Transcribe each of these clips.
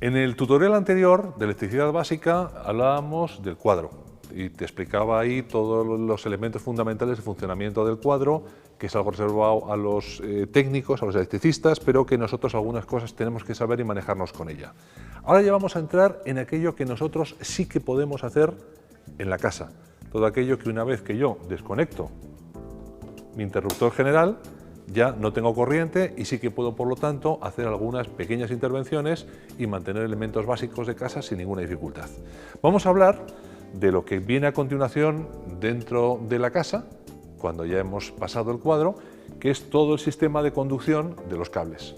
En el tutorial anterior de electricidad básica hablábamos del cuadro y te explicaba ahí todos los elementos fundamentales de funcionamiento del cuadro, que es algo reservado a los técnicos, a los electricistas, pero que nosotros algunas cosas tenemos que saber y manejarnos con ella. Ahora ya vamos a entrar en aquello que nosotros sí que podemos hacer en la casa. Todo aquello que una vez que yo desconecto mi interruptor general, ya no tengo corriente y sí que puedo, por lo tanto, hacer algunas pequeñas intervenciones y mantener elementos básicos de casa sin ninguna dificultad. Vamos a hablar de lo que viene a continuación dentro de la casa, cuando ya hemos pasado el cuadro, que es todo el sistema de conducción de los cables.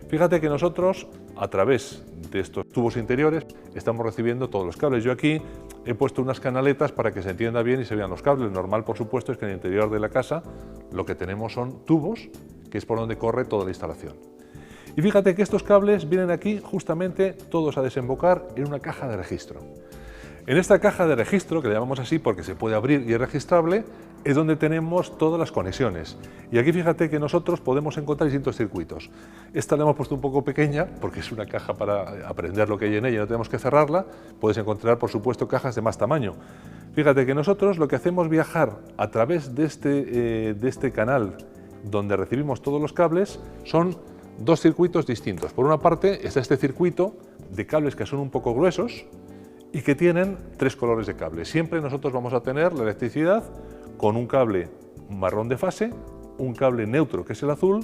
Fíjate que nosotros, a través de estos tubos interiores, estamos recibiendo todos los cables. Yo aquí he puesto unas canaletas para que se entienda bien y se vean los cables. Lo normal, por supuesto, es que en el interior de la casa lo que tenemos son tubos, que es por donde corre toda la instalación. Y fíjate que estos cables vienen aquí justamente todos a desembocar en una caja de registro. En esta caja de registro, que le llamamos así porque se puede abrir y es registrable, es donde tenemos todas las conexiones. Y aquí fíjate que nosotros podemos encontrar distintos circuitos. Esta la hemos puesto un poco pequeña porque es una caja para aprender lo que hay en ella, no tenemos que cerrarla. Puedes encontrar, por supuesto, cajas de más tamaño. Fíjate que nosotros lo que hacemos es viajar a través de este canal donde recibimos todos los cables, son dos circuitos distintos. Por una parte está este circuito de cables que son un poco gruesos y que tienen tres colores de cable. Siempre nosotros vamos a tener la electricidad con un cable marrón de fase, un cable neutro, que es el azul,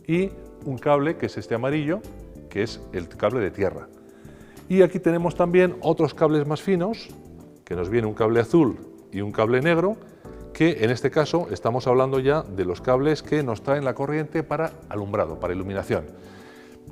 y un cable que es este amarillo, que es el cable de tierra. Y aquí tenemos también otros cables más finos, que nos viene un cable azul y un cable negro, que en este caso estamos hablando ya de los cables que nos traen la corriente para alumbrado, para iluminación.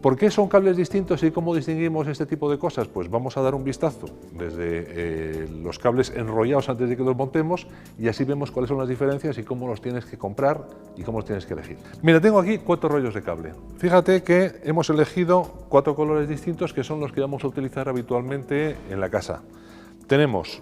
¿Por qué son cables distintos y cómo distinguimos este tipo de cosas? Pues vamos a dar un vistazo desde los cables enrollados antes de que los montemos y así vemos cuáles son las diferencias y cómo los tienes que comprar y cómo los tienes que elegir. Mira, tengo aquí 4 rollos de cable. Fíjate que hemos elegido 4 colores distintos que son los que vamos a utilizar habitualmente en la casa. Tenemos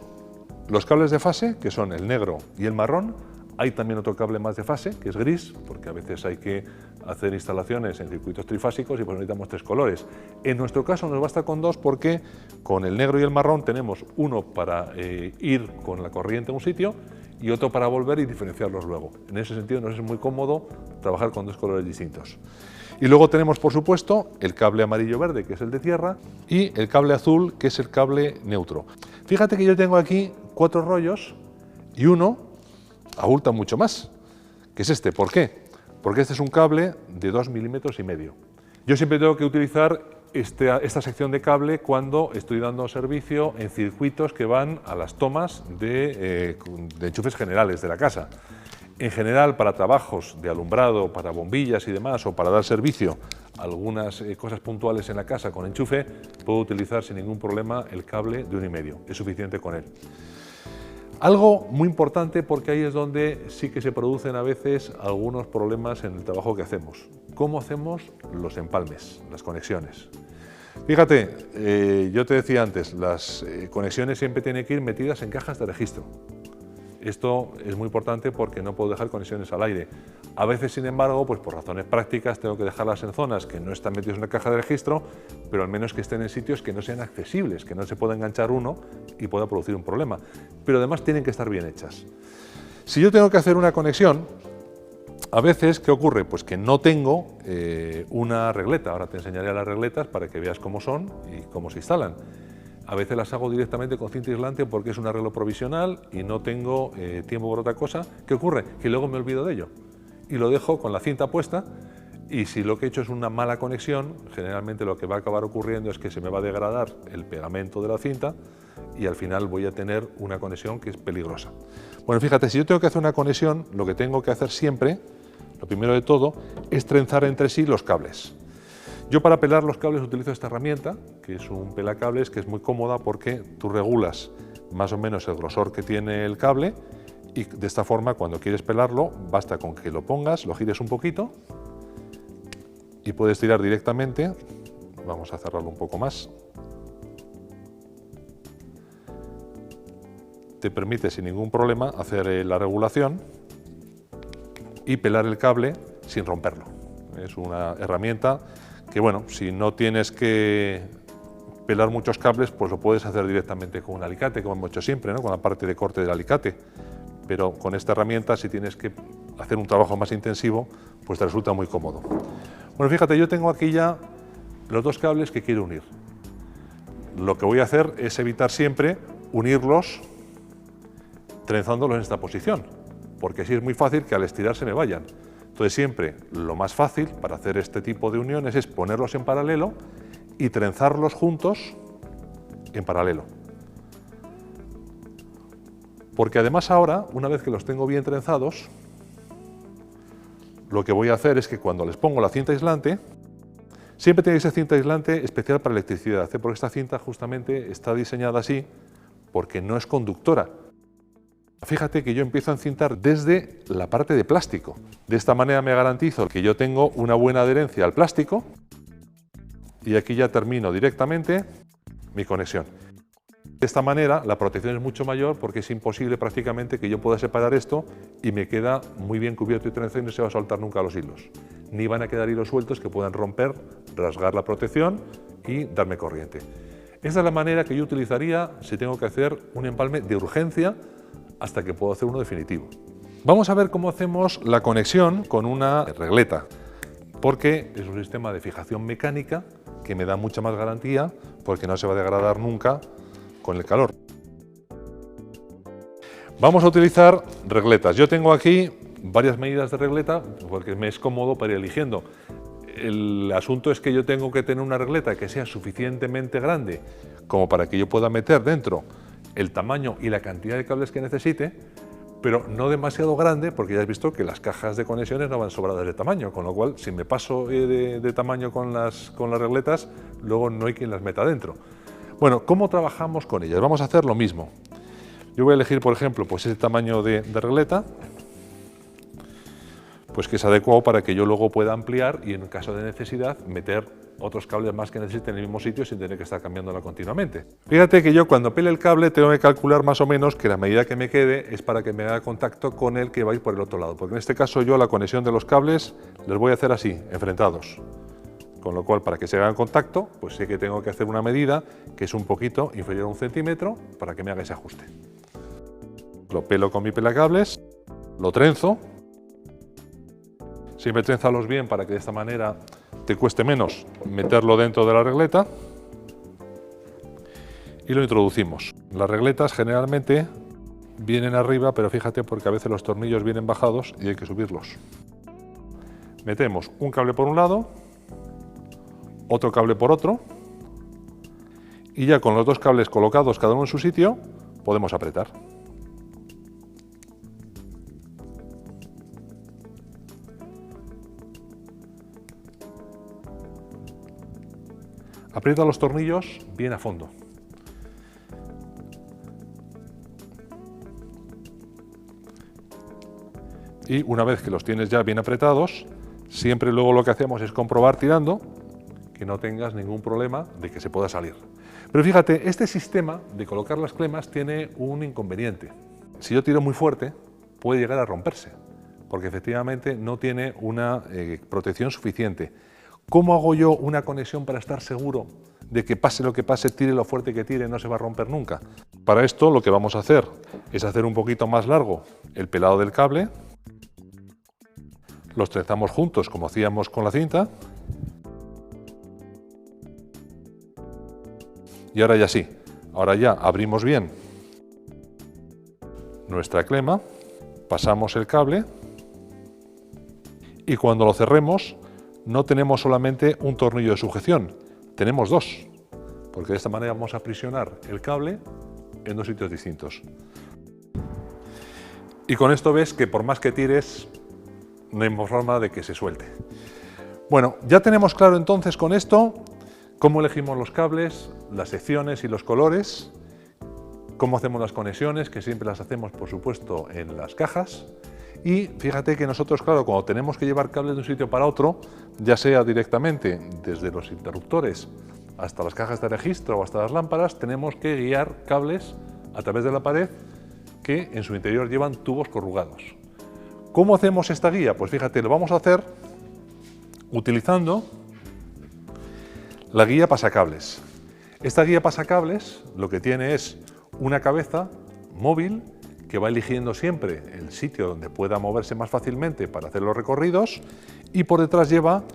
los cables de fase, que son el negro y el marrón. Hay también otro cable más de fase, que es gris, porque a veces hay que hacer instalaciones en circuitos trifásicos y pues necesitamos 3 colores. En nuestro caso nos basta con 2 porque con el negro y el marrón tenemos uno para ir con la corriente a un sitio y otro para volver y diferenciarlos luego. En ese sentido nos es muy cómodo trabajar con 2 colores distintos. Y luego tenemos, por supuesto, el cable amarillo-verde, que es el de tierra, y el cable azul, que es el cable neutro. Fíjate que yo tengo aquí 4 rollos y uno abulta mucho más, que es este. ¿Por qué? Porque este es un cable de 2,5 milímetros. Yo siempre tengo que utilizar esta sección de cable cuando estoy dando servicio en circuitos que van a las tomas de enchufes generales de la casa. En general, para trabajos de alumbrado, para bombillas y demás, o para dar servicio a algunas cosas puntuales en la casa con enchufe, puedo utilizar sin ningún problema el cable de 1,5. Es suficiente con él. Algo muy importante, porque ahí es donde sí que se producen a veces algunos problemas en el trabajo que hacemos. ¿Cómo hacemos los empalmes, las conexiones? Fíjate, yo te decía antes, las conexiones siempre tienen que ir metidas en cajas de registro. Esto es muy importante porque no puedo dejar conexiones al aire. A veces, sin embargo, pues por razones prácticas tengo que dejarlas en zonas que no están metidas en una caja de registro, pero al menos que estén en sitios que no sean accesibles, que no se pueda enganchar uno y pueda producir un problema. Pero además tienen que estar bien hechas. Si yo tengo que hacer una conexión, a veces, ¿qué ocurre? Pues que no tengo una regleta. Ahora te enseñaré las regletas para que veas cómo son y cómo se instalan. A veces las hago directamente con cinta aislante porque es un arreglo provisional y no tengo tiempo por otra cosa. ¿Qué ocurre? Que luego me olvido de ello y lo dejo con la cinta puesta, y si lo que he hecho es una mala conexión, generalmente lo que va a acabar ocurriendo es que se me va a degradar el pegamento de la cinta y al final voy a tener una conexión que es peligrosa. Bueno, fíjate, si yo tengo que hacer una conexión, lo que tengo que hacer siempre, lo primero de todo, es trenzar entre sí los cables. Yo para pelar los cables utilizo esta herramienta, que es un pelacables, que es muy cómoda porque tú regulas más o menos el grosor que tiene el cable y de esta forma cuando quieres pelarlo basta con que lo pongas, lo gires un poquito y puedes tirar directamente. Vamos a cerrarlo un poco más. Te permite sin ningún problema hacer la regulación y pelar el cable sin romperlo. Es una herramienta que, bueno, si no tienes que pelar muchos cables, pues lo puedes hacer directamente con un alicate, como hemos hecho siempre, ¿no? Con la parte de corte del alicate. Pero con esta herramienta, si tienes que hacer un trabajo más intensivo, pues te resulta muy cómodo. Bueno, fíjate, yo tengo aquí ya los dos cables que quiero unir. Lo que voy a hacer es evitar siempre unirlos trenzándolos en esta posición, porque así es muy fácil que al estirar se me vayan. Entonces siempre lo más fácil para hacer este tipo de uniones es ponerlos en paralelo y trenzarlos juntos en paralelo. Porque además ahora, una vez que los tengo bien trenzados, lo que voy a hacer es que cuando les pongo la cinta aislante, siempre tiene que ser cinta aislante especial para electricidad, porque esta cinta justamente está diseñada así porque no es conductora. Fíjate que yo empiezo a encintar desde la parte de plástico. De esta manera me garantizo que yo tengo una buena adherencia al plástico y aquí ya termino directamente mi conexión. De esta manera la protección es mucho mayor porque es imposible prácticamente que yo pueda separar esto y me queda muy bien cubierto y trenzado y no se va a soltar nunca los hilos. Ni van a quedar hilos sueltos que puedan romper, rasgar la protección y darme corriente. Esta es la manera que yo utilizaría si tengo que hacer un empalme de urgencia hasta que puedo hacer uno definitivo. Vamos a ver cómo hacemos la conexión con una regleta, porque es un sistema de fijación mecánica que me da mucha más garantía porque no se va a degradar nunca con el calor. Vamos a utilizar regletas. Yo tengo aquí varias medidas de regleta porque me es cómodo para ir eligiendo. El asunto es que yo tengo que tener una regleta que sea suficientemente grande como para que yo pueda meter dentro el tamaño y la cantidad de cables que necesite, pero no demasiado grande porque ya has visto que las cajas de conexiones no van sobradas de tamaño, con lo cual si me paso de tamaño con las regletas, luego no hay quien las meta dentro. Bueno, ¿cómo trabajamos con ellas? Vamos a hacer lo mismo. Yo voy a elegir, por ejemplo, pues ese tamaño de regleta, pues que es adecuado para que yo luego pueda ampliar y en caso de necesidad meter otros cables más que necesite en el mismo sitio sin tener que estar cambiándola continuamente. Fíjate que yo cuando pele el cable tengo que calcular más o menos que la medida que me quede es para que me haga contacto con el que va a ir por el otro lado, porque en este caso yo la conexión de los cables los voy a hacer así, enfrentados. Con lo cual, para que se hagan contacto, pues sé que tengo que hacer una medida que es un poquito inferior a 1 centímetro para que me haga ese ajuste. Lo pelo con mi pelacables, lo trenzo. Siempre trénzalos bien para que de esta manera te cueste menos meterlo dentro de la regleta. Y lo introducimos. Las regletas generalmente vienen arriba, pero fíjate porque a veces los tornillos vienen bajados y hay que subirlos. Metemos un cable por un lado, otro cable por otro, y ya con los dos cables colocados cada uno en su sitio, podemos apretar. Aprieta los tornillos bien a fondo. Y una vez que los tienes ya bien apretados, siempre luego lo que hacemos es comprobar tirando que no tengas ningún problema de que se pueda salir. Pero fíjate, este sistema de colocar las clemas tiene un inconveniente. Si yo tiro muy fuerte, puede llegar a romperse, porque efectivamente no tiene una protección suficiente. ¿Cómo hago yo una conexión para estar seguro de que pase lo que pase, tire lo fuerte que tire, no se va a romper nunca? Para esto lo que vamos a hacer es hacer un poquito más largo el pelado del cable, los trenzamos juntos como hacíamos con la cinta, y ahora ya sí, ahora ya abrimos bien nuestra clema, pasamos el cable y cuando lo cerremos no tenemos solamente un tornillo de sujeción, tenemos dos, porque de esta manera vamos a aprisionar el cable en dos sitios distintos. Y con esto ves que por más que tires, no hay forma de que se suelte. Bueno, ya tenemos claro entonces con esto cómo elegimos los cables, las secciones y los colores, cómo hacemos las conexiones, que siempre las hacemos por supuesto en las cajas. Y fíjate que nosotros, claro, cuando tenemos que llevar cables de un sitio para otro, ya sea directamente desde los interruptores hasta las cajas de registro o hasta las lámparas, tenemos que guiar cables a través de la pared que en su interior llevan tubos corrugados. ¿Cómo hacemos esta guía? Pues fíjate, lo vamos a hacer utilizando la guía pasacables. Esta guía pasacables lo que tiene es una cabeza móvil que va eligiendo siempre el sitio donde pueda moverse más fácilmente para hacer los recorridos, y por detrás lleva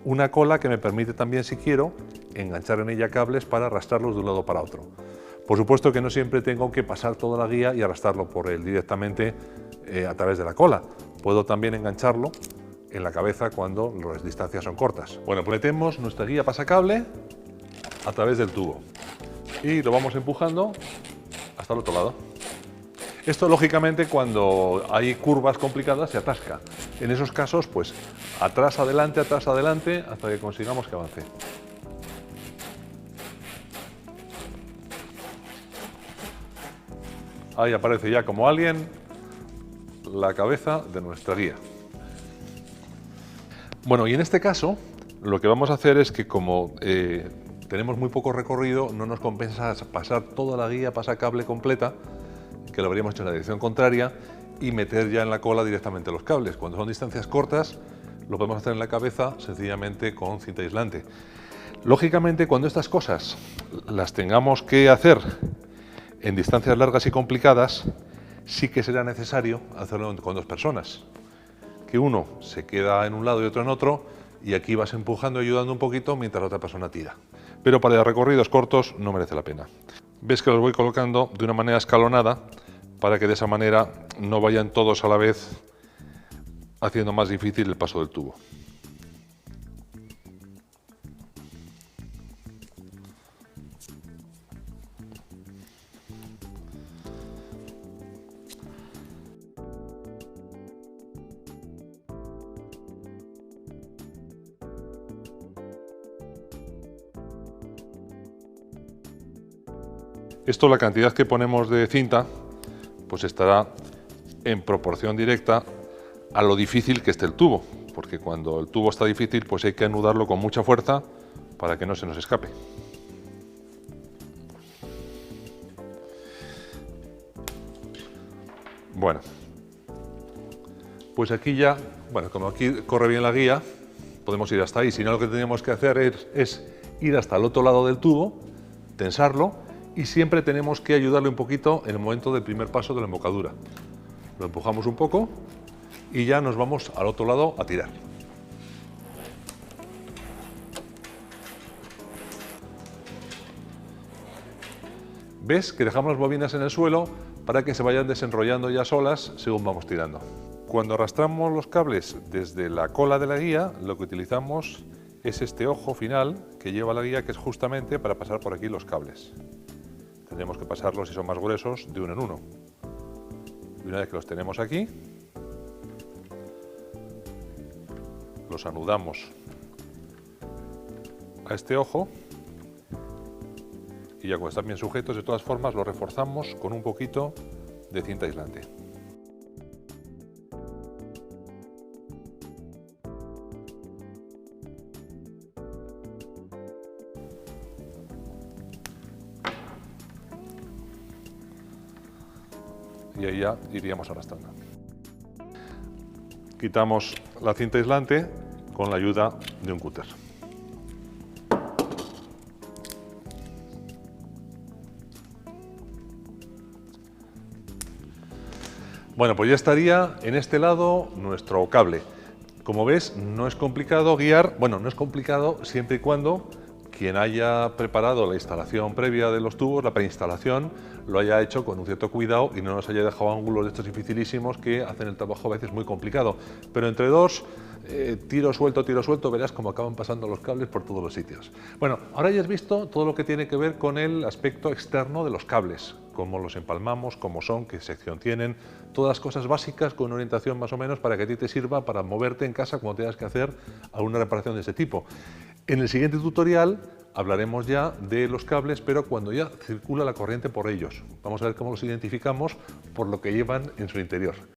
una cola que me permite también, si quiero, enganchar en ella cables para arrastrarlos de un lado para otro. Por supuesto que no siempre tengo que pasar toda la guía y arrastrarlo por él directamente a través de la cola. Puedo también engancharlo en la cabeza cuando las distancias son cortas. Bueno, pues metemos nuestra guía pasacable a través del tubo y lo vamos empujando hasta el otro lado. Esto, lógicamente, cuando hay curvas complicadas se atasca. En esos casos, pues atrás, adelante, hasta que consigamos que avance. Ahí aparece ya como alien la cabeza de nuestra guía. Bueno, y en este caso lo que vamos a hacer es que, como tenemos muy poco recorrido, no nos compensa pasar toda la guía pasacable completa, que lo habríamos hecho en la dirección contraria, y meter ya en la cola directamente los cables. Cuando son distancias cortas, lo podemos hacer en la cabeza sencillamente con cinta aislante. Lógicamente, cuando estas cosas las tengamos que hacer en distancias largas y complicadas, sí que será necesario hacerlo con dos personas, que uno se queda en un lado y otro en otro, y aquí vas empujando y ayudando un poquito mientras la otra persona tira. Pero para recorridos cortos no merece la pena. Ves que los voy colocando de una manera escalonada para que de esa manera no vayan todos a la vez, haciendo más difícil el paso del tubo. Esto, la cantidad que ponemos de cinta, pues estará en proporción directa a lo difícil que esté el tubo, porque cuando el tubo está difícil, pues hay que anudarlo con mucha fuerza para que no se nos escape. Bueno, pues aquí ya, como aquí corre bien la guía, podemos ir hasta ahí. Si no, lo que tenemos que hacer es ir hasta el otro lado del tubo, tensarlo, y siempre tenemos que ayudarle un poquito en el momento del primer paso de la embocadura. Lo empujamos un poco y ya nos vamos al otro lado a tirar. ¿Ves que dejamos las bobinas en el suelo para que se vayan desenrollando ya solas según vamos tirando? Cuando arrastramos los cables desde la cola de la guía, lo que utilizamos es este ojo final que lleva la guía, que es justamente para pasar por aquí los cables. Tendremos que pasarlos, si son más gruesos, de uno en uno. Y una vez que los tenemos aquí, los anudamos a este ojo, y ya cuando están bien sujetos, de todas formas, los reforzamos con un poquito de cinta aislante. Y ahí ya iríamos arrastrando. Quitamos la cinta aislante con la ayuda de un cúter. Bueno, pues ya estaría en este lado nuestro cable. Como ves, no es complicado guiar, no es complicado siempre y cuando quien haya preparado la instalación previa de los tubos, la preinstalación, lo haya hecho con un cierto cuidado y no nos haya dejado ángulos de estos dificilísimos que hacen el trabajo a veces muy complicado. Pero entre dos, tiro suelto, verás cómo acaban pasando los cables por todos los sitios. Bueno, ahora ya has visto todo lo que tiene que ver con el aspecto externo de los cables, cómo los empalmamos, cómo son, qué sección tienen, todas las cosas básicas con una orientación más o menos para que a ti te sirva para moverte en casa cuando tengas que hacer alguna reparación de este tipo. En el siguiente tutorial hablaremos ya de los cables, pero cuando ya circula la corriente por ellos. Vamos a ver cómo los identificamos por lo que llevan en su interior.